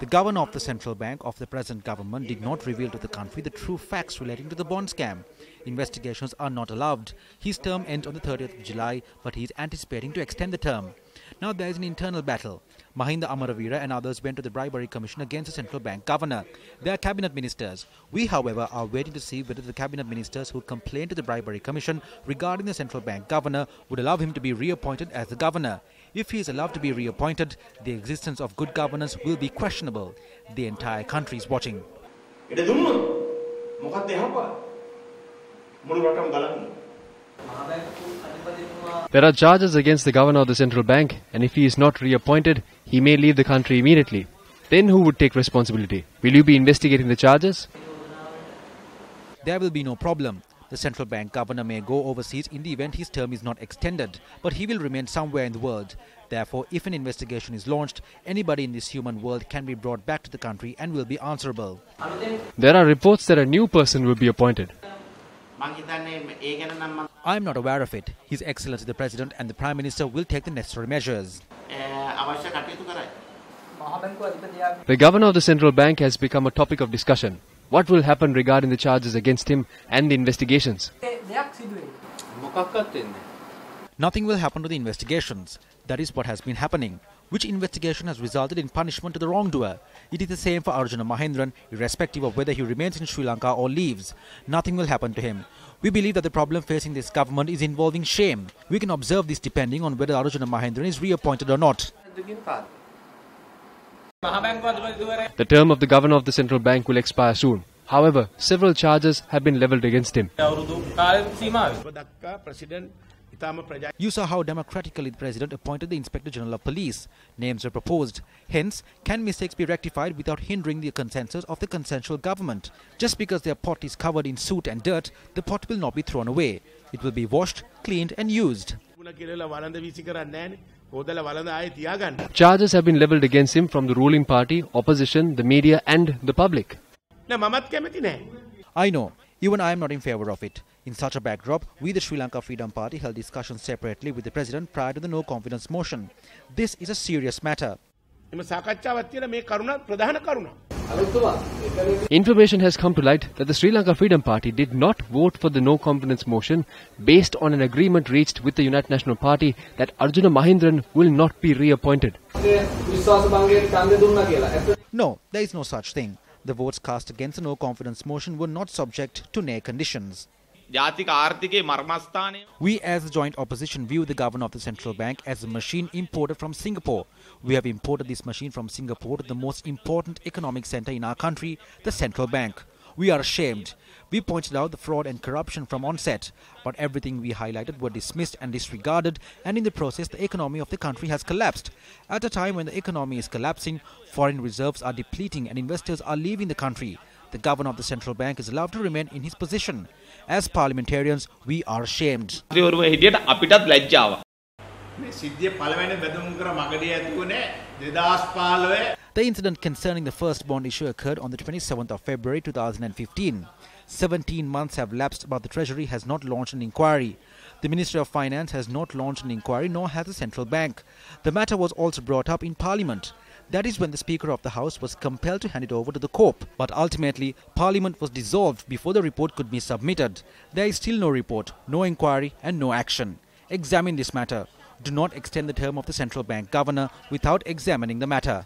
The governor of the central bank of the present government did not reveal to the country the true facts relating to the bond scam. Investigations are not allowed. His term ends on the 30th of July, but he is anticipating to extend the term. Now there is an internal battle. Mahinda Amaravira and others went to the bribery commission against the central bank governor. They are cabinet ministers. We, however, are waiting to see whether the cabinet ministers who complained to the bribery commission regarding the central bank governor would allow him to be reappointed as the governor. If he is allowed to be reappointed, the existence of good governance will be questionable. The entire country is watching. There are charges against the governor of the central bank, and if he is not reappointed, he may leave the country immediately. Then who would take responsibility? Will you be investigating the charges? There will be no problem. The central bank governor may go overseas in the event his term is not extended, but he will remain somewhere in the world. Therefore, if an investigation is launched, anybody in this human world can be brought back to the country and will be answerable. There are reports that a new person will be appointed. I am not aware of it. His Excellency the President and the Prime Minister will take the necessary measures. The governor of the central bank has become a topic of discussion. What will happen regarding the charges against him and the investigations? Nothing will happen to the investigations. That is what has been happening. Which investigation has resulted in punishment to the wrongdoer? It is the same for Arjuna Mahendran, irrespective of whether he remains in Sri Lanka or leaves. Nothing will happen to him. We believe that the problem facing this government is involving shame. We can observe this depending on whether Arjuna Mahendran is reappointed or not. The term of the governor of the central bank will expire soon. However, several charges have been levelled against him. You saw how democratically the President appointed the Inspector General of Police. Names were proposed. Hence, can mistakes be rectified without hindering the consensus of the consensual government? Just because their pot is covered in soot and dirt, the pot will not be thrown away. It will be washed, cleaned and used. Charges have been levelled against him from the ruling party, opposition, the media and the public. I know. Even I am not in favour of it. In such a backdrop, we the Sri Lanka Freedom Party held discussions separately with the President prior to the no confidence motion. This is a serious matter. Information has come to light that the Sri Lanka Freedom Party did not vote for the no confidence motion based on an agreement reached with the United National Party that Arjuna Mahendran will not be reappointed. No, there is no such thing. The votes cast against the no confidence motion were not subject to nay conditions. We as the joint opposition view the governor of the central bank as a machine imported from Singapore. We have imported this machine from Singapore to the most important economic centre in our country, the central bank. We are ashamed. We pointed out the fraud and corruption from onset, but everything we highlighted were dismissed and disregarded, and in the process the economy of the country has collapsed. At a time when the economy is collapsing, foreign reserves are depleting and investors are leaving the country. The governor of the central bank is allowed to remain in his position. As parliamentarians, we are ashamed. The incident concerning the first bond issue occurred on the 27th of February 2015. 17 months have lapsed, but the Treasury has not launched an inquiry. The Ministry of Finance has not launched an inquiry, nor has the central bank. The matter was also brought up in Parliament. That is when the Speaker of the House was compelled to hand it over to the COP. But ultimately, Parliament was dissolved before the report could be submitted. There is still no report, no inquiry and no action. Examine this matter. Do not extend the term of the central bank governor without examining the matter.